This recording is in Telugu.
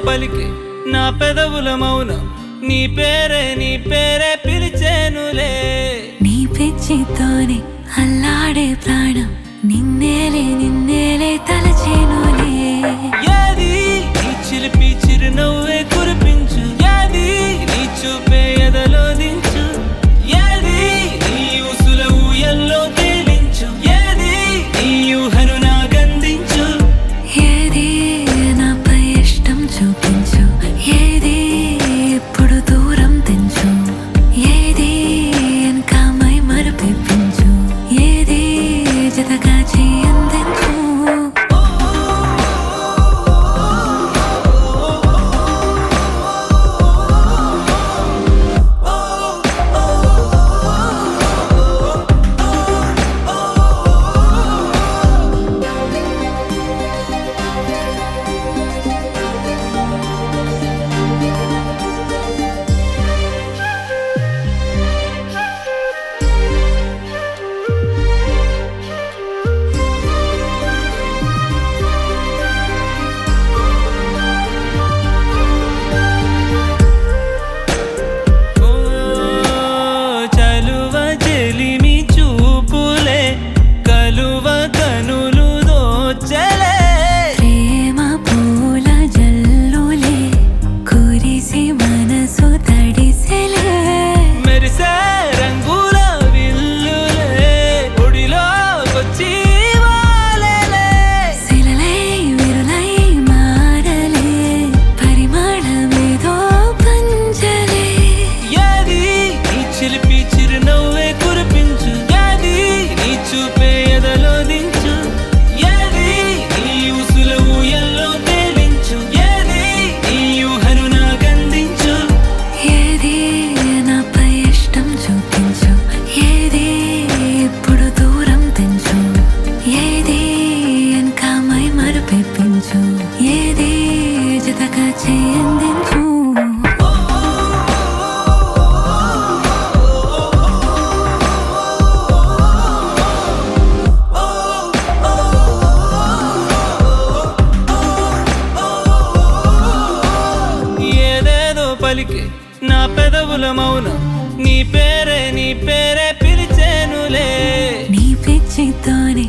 పలికి నా పెదవుల మౌనం నీ పేరే పిలిచేనులే నీ పిచ్చితోనే అల్లాడే ప్రాణం నిన్నేలే తలచేనులే ఏది నీ చిలిపి చిరునవ్వే కురిపించు ఏది నీ చూపే ఎదలో దించు ఏది నీ ఊసుల ఊయల్లో తేలించు ఏది నీ ఊహను నాగందించు ఏది నాపై ఇష్టం చూపించు ఏది ఇప్పుడు దూరం తెంచు ఏది ఇంకా మై మరపించు ఏది జతగా చేయందించు ఏది జతగా చేయందించు ఏదేదో పలికి నా పెదవుల మౌనం నీ పేరే పిలిచేనులే నీ పిచ్చితోనే